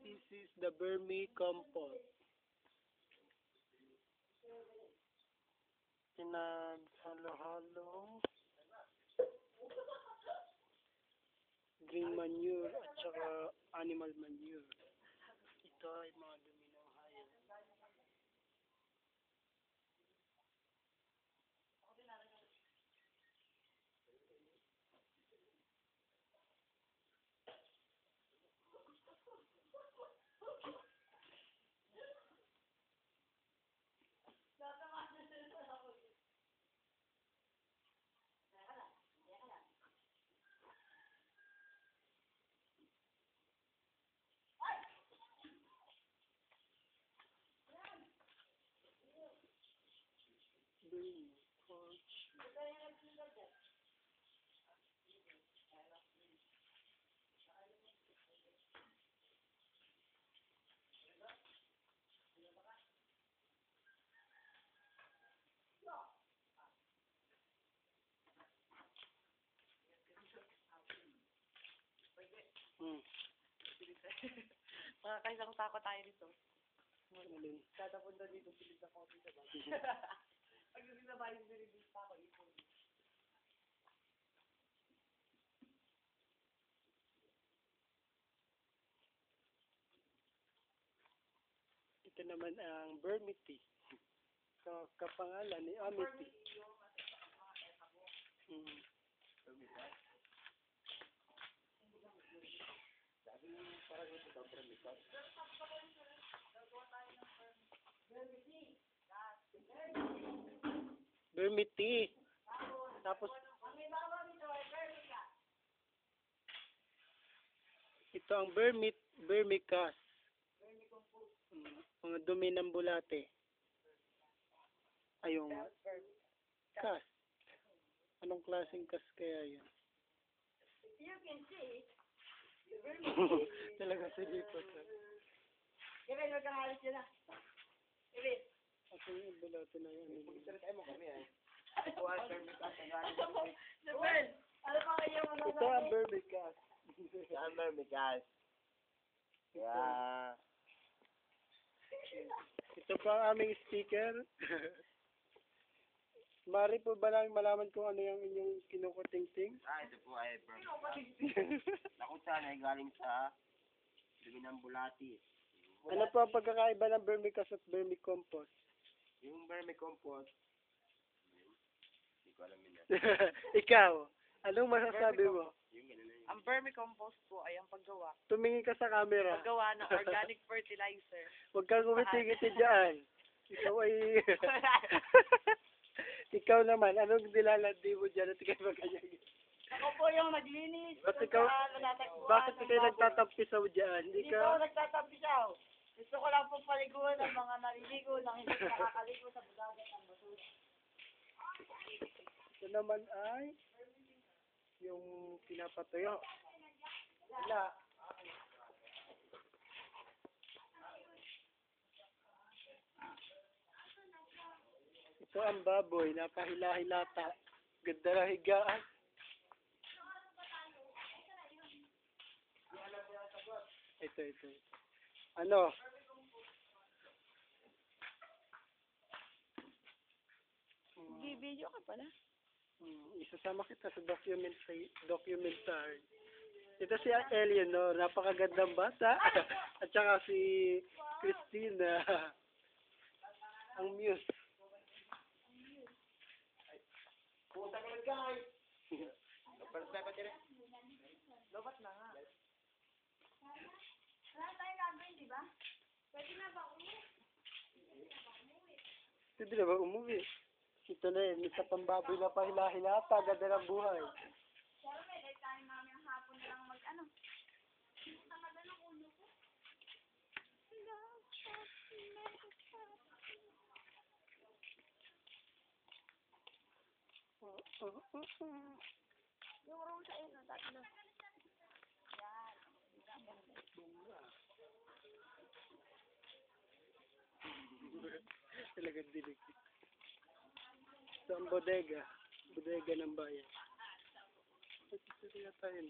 This is the vermicompost. Pinaghalo-halong green manure at saka animal manure. Ito ay mga dumi ng hayop. Green porch. Makakaisang tako tayo dito. Alin? Tatapunta dito, silid na konti sa bahay. Pag silid na bahay, silid dito tako, ipon. Ito naman ang vermity. So, kapangalan ni Amity. Vermity. Tapos, ito ang vermicast. Mga dumi ng bulate. Ayong cast. Anong klaseng cast kaya yun? You can see, Talaga si Dipot. Kevin, huwag kang halos yun ah. Kevin. Ako yung bulate na yun. Ano pa kayo mga Ito ang vermicast. Summer, guys. Yeah. Ito pa ang aming sticker. Mari po ba lang malaman kung ano yung inyong kinukuting-ting? Ito po ay nakutan ay galing sa dumi ng bulati. Ano po ang pagkakaiba ng vermicast at vermicompost? Yung vermicompost, hindi ko alam yun. Ikaw, anong masasabi mo? Yung gano'n na yun. Ang vermicompost po ay ang paggawa. Tumingin ka sa camera. Paggawa ng organic fertilizer. Huwag kang umiti-ngiti dyan. Ikaw ay... Ikaw naman, anong nilalandi mo dyan at ikaw maganyan? Ako po yung naglinis. Bakit ikaw, bakit ikaw nagtatampisaw dyan? Hindi po ako nagtatampisaw. Gusto ko lang po paliguan ng mga naliligo nang hindi nakakaligo sa budagat ng basura. Ito naman ay yung pinapatuyo. Wala. Ito ang baboy, napahila-hilata. Ganda na higaan. Ito. Ano? Video ka pala? Isasama kita sa documentary. Ito si Eleanor, napakagandang bata. At saka si Christina, ang muse. Puta ka lang, guys! Kapalita ka dyan. Lobat na nga. Wala tayong gagawin, di ba? Pwede na ba umuwi? Hindi na ba umuwi? Ito na yun, isa pang baboy na pahila-hilata, ganda ng buhay. Pero may dahil tayo namin ang hapon lang mag-ano. Tama na ng ulo ko. Yung room sa inyo, tatlo. Talagang dilig. Ito ang bodega ng bayan. Ito na tayo.